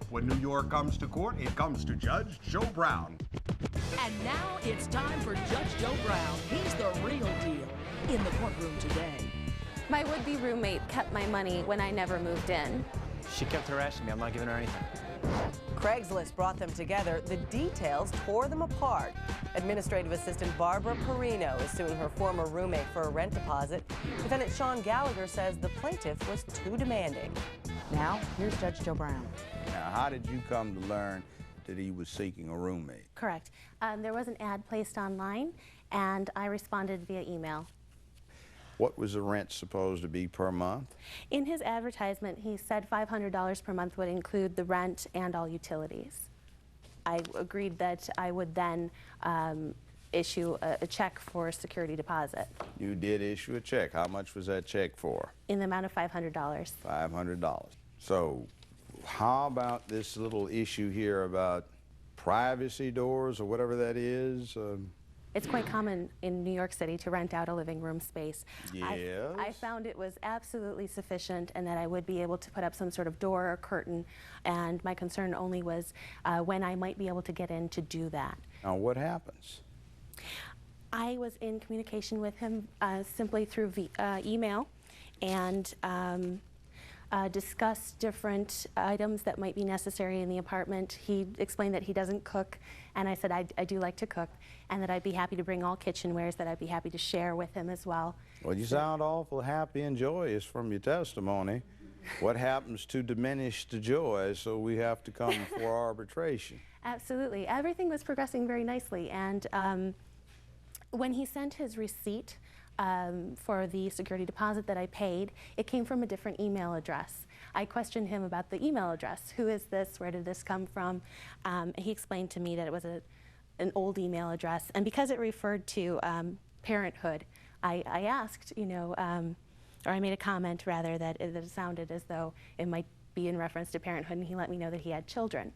When New York comes to court, it comes to Judge Joe Brown. And now it's time for Judge Joe Brown. He's the real deal in the courtroom today. My would-be roommate kept my money when I never moved in. She kept harassing me. I'm not giving her anything. Craigslist brought them together. The details tore them apart. Administrative assistant Barbara Perino is suing her former roommate for a rent deposit. Defendant Sean Gallagher says the plaintiff was too demanding. Now, here's Judge Joe Brown. Now, how did you come to learn that he was seeking a roommate? Correct. There was an ad placed online, and I responded via email. What was the rent supposed to be per month? In his advertisement, he said $500 per month would include the rent and all utilities. I agreed that I would then issue a check for a security deposit. You did issue a check. How much was that check for? In the amount of $500. $500. So how about this little issue here about privacy doors or whatever that is? It's quite common in New York City to rent out a living room space. Yes. I found it was absolutely sufficient and that I would be able to put up some sort of door or curtain, and my concern only was when I might be able to get in to do that. Now what happens? I was in communication with him simply through email, and discussed different items that might be necessary in the apartment. He explained that he doesn't cook, and I said I do like to cook, and that I'd be happy to bring all kitchenwares that I'd be happy to share with him as well. Well, you sound awful happy and joyous from your testimony. What happens to diminish the joy, so we have to come for arbitration? Absolutely. Everything was progressing very nicely, and when he sent his receipt for the security deposit that I paid, it came from a different email address. I questioned him about the email address. Who is this? Where did this come from? He explained to me that it was an old email address, and because it referred to parenthood, I asked, you know, or I made a comment rather that it sounded as though it might be in reference to parenthood, and he let me know that he had children.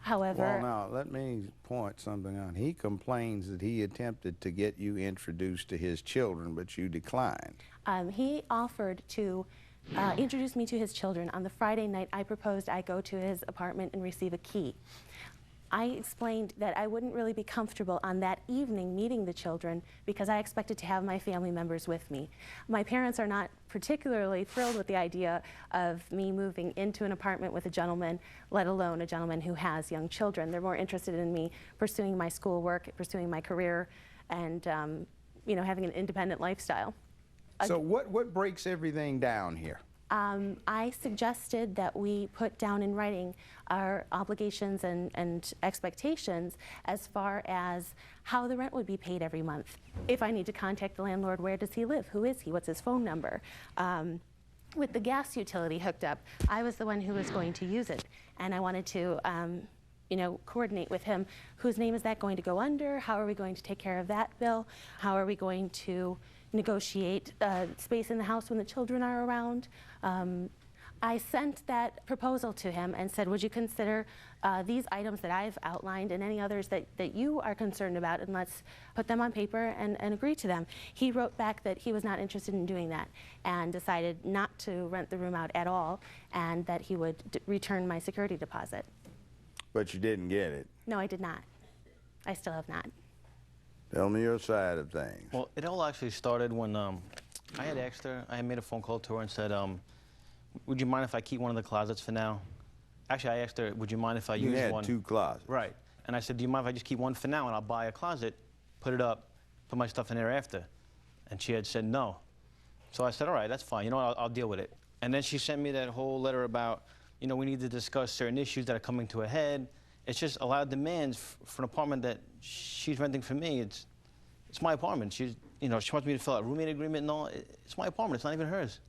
However, well, now, let me point something out. He complains that he attempted to get you introduced to his children, but you declined. He offered to introduce me to his children. On the Friday night, I proposed I go to his apartment and receive a key. I explained that I wouldn't really be comfortable on that evening meeting the children because I expected to have my family members with me. My parents are not particularly thrilled with the idea of me moving into an apartment with a gentleman, let alone a gentleman who has young children. They're more interested in me pursuing my schoolwork, pursuing my career, and you know, having an independent lifestyle. So what breaks everything down here? I suggested that we put down in writing our obligations and expectations as far as how the rent would be paid every month. If I need to contact the landlord, where does he live? Who is he? What's his phone number? With the gas utility hooked up, I was the one who was going to use it, and I wanted to you know, coordinate with him. Whose name is that going to go under? How are we going to take care of that bill? How are we going to negotiate space in the house when the children are around? I sent that proposal to him and said, would you consider these items that I've outlined and any others that you are concerned about, and let's put them on paper and agree to them. He wrote back that he was not interested in doing that and decided not to rent the room out at all, and that he would return my security deposit. But you didn't get it? No, I did not. I still have not. Tell me your side of things. Well, it all actually started when I had asked her, I had made a phone call to her and said, would you mind if I keep one of the closets for now? Actually, I asked her, would you mind if I use one? You had 2 closets. Right. And I said, do you mind if I just keep one for now and I'll buy a closet, put it up, put my stuff in there after? And she had said no. So I said, all right, that's fine. You know what, I'll deal with it. And then she sent me that whole letter about, you know, we need to discuss certain issues that are coming to a head. It's just a lot of demands for an apartment that she's renting for me. It's my apartment. She's, you know, she wants me to fill out a roommate agreement and all. It's my apartment. It's not even hers.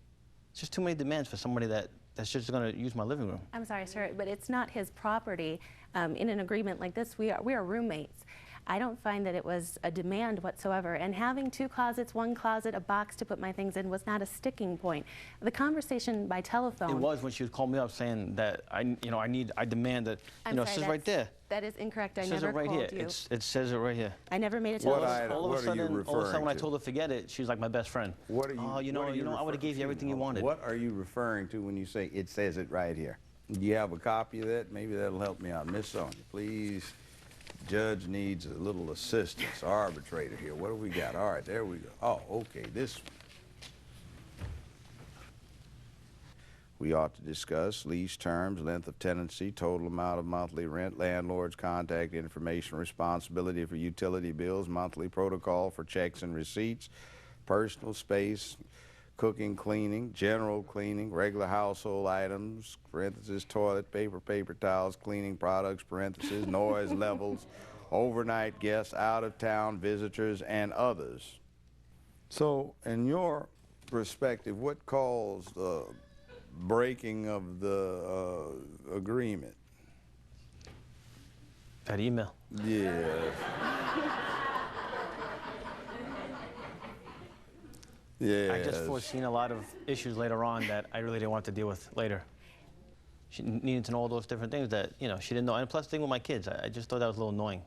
It's just too many demands for somebody that's just going to use my living room. I'm sorry, sir, but it's not his property. In an agreement like this, we are roommates. I don't find that it was a demand whatsoever, and having 2 closets, 1 closet, a box to put my things in was not a sticking point. The conversation by telephone. It was when she would call me up saying that I demand that, you know, it says right there. That is incorrect. I never never called called you. you. It says it right here. I never made a telephone. All of a sudden, when I told her to forget it, she's like my best friend. What are you? You know, I would have gave you everything you wanted. What are you referring to when you say it says it right here? Do you have a copy of that? Maybe that'll help me out. Miss Sonia, please. Judge needs a little assistance. Arbitrator here. What do we got? All right, there we go. Oh, okay, this one. We ought to discuss lease terms, length of tenancy, total amount of monthly rent, landlord's contact information, responsibility for utility bills, monthly protocol for checks and receipts, personal space, cooking, cleaning, general cleaning, regular household items, parentheses, toilet paper, paper towels, cleaning products, parentheses, noise levels, overnight guests, out-of-town visitors, and others. So, in your perspective, what caused the breaking of the agreement? That email. Yes. Yeah. I just foreseen a lot of issues later on that I really didn't want to deal with later. She needed to know all those different things that, you know, she didn't know. And plus, the thing with my kids, I just thought that was a little annoying.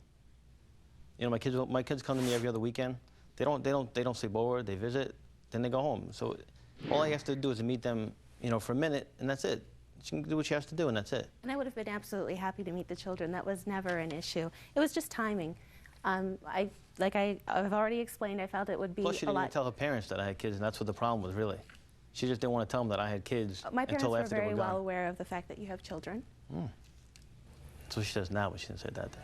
You know, my kids come to me every other weekend. They don't sleep over. They visit, then they go home. So all I have to do is meet them, you know, for a minute, and that's it. She can do what she has to do, and that's it. And I would have been absolutely happy to meet the children. That was never an issue. It was just timing. Like I've already explained, I felt it would be Plus, she a didn't lot. even tell her parents that I had kids, and that's what the problem was, really. She just didn't want to tell them that I had kids My parents until were after they very were well gone. aware of the fact that you have children. That's what she says now, but she didn't say it that day.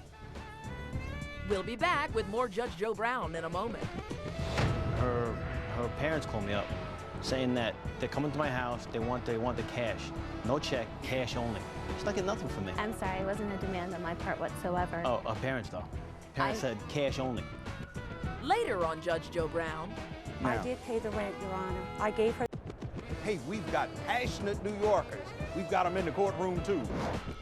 We'll be back with more Judge Joe Brown in a moment. Her parents called me up, saying that they're coming to my house. They want the cash, no check, cash only. She's not getting nothing from me. I'm sorry, it wasn't a demand on my part whatsoever. Oh, her parents though. Parents said cash only. Later on Judge Joe Brown. I did pay the rent, Your Honor. I gave her. Hey, we've got passionate New Yorkers. We've got them in the courtroom, too.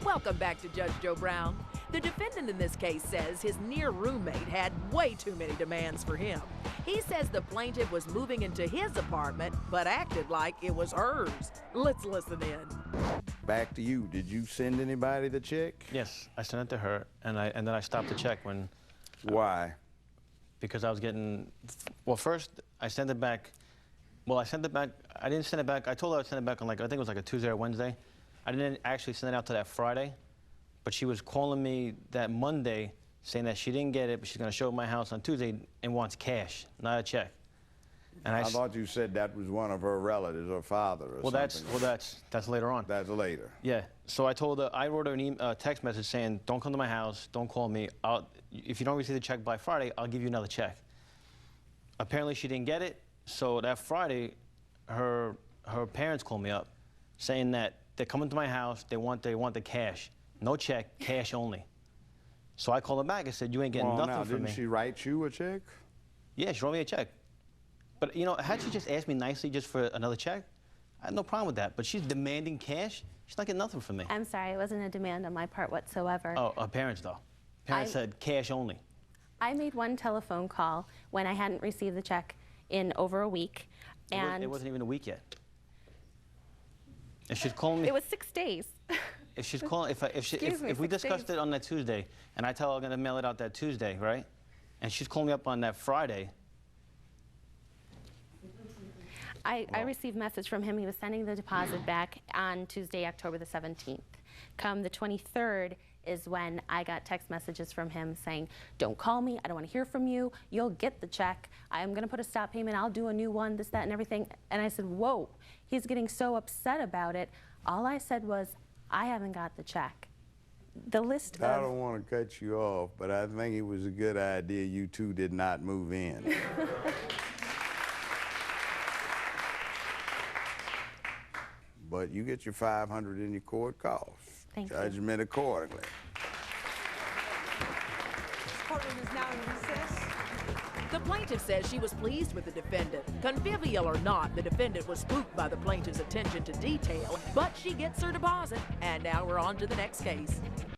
Welcome back to Judge Joe Brown. The defendant in this case says his near roommate had way too many demands for him. He says the plaintiff was moving into his apartment, but acted like it was hers. Let's listen in. Back to you. Did you send anybody the check? Yes, I sent it to her, and then I stopped the check when. Why? Because I was getting. Well, first I sent it back. Well, I sent it back. I didn't send it back. I told her I'd send it back on I think it was a Tuesday or Wednesday. I didn't actually send it out to that Friday, but she was calling me that Monday saying that she didn't get it, but she's gonna show up at my house on Tuesday and wants cash, not a check. And I thought you said that was one of her relatives, her father or something. That's later on. That's later. Yeah. So I told her, I wrote her a text message saying, don't come to my house, don't call me. If you don't receive the check by Friday, I'll give you another check. Apparently she didn't get it, so that Friday, her parents called me up saying that they're coming to my house, they want the cash. No check, cash only. So I called her back and said, you ain't getting nothing from me. Didn't she write you a check? Yeah, she wrote me a check. But, you know, had she just asked me nicely just for another check, I had no problem with that. But she's demanding cash. She's not getting nothing from me. I'm sorry, it wasn't a demand on my part whatsoever. Oh, her parents, though. Parents said cash only. I made one telephone call when I hadn't received the check in over a week. And It wasn't even a week yet. If she's calling me... It was 6 days. If she's calling... Excuse me, if we 6 discussed days. it on that Tuesday, and I tell her I'm going to mail it out that Tuesday, right? And she's calling me up on that Friday... I received a message from him. He was sending the deposit back on Tuesday, October the 17th. Come the 23rd is when I got text messages from him saying, don't call me, I don't want to hear from you, you'll get the check, I'm going to put a stop payment, I'll do a new one, this, that, and everything. And I said, whoa, he's getting so upset about it. All I said was, I haven't got the check. The list I of... don't want to cut you off, but I think it was a good idea you two did not move in. But you get your $500 in your court costs. Thank you. Judgment accordingly. This courtroom is now in recess. The plaintiff says she was pleased with the defendant. Convivial or not, the defendant was spooked by the plaintiff's attention to detail, but she gets her deposit. And now we're on to the next case.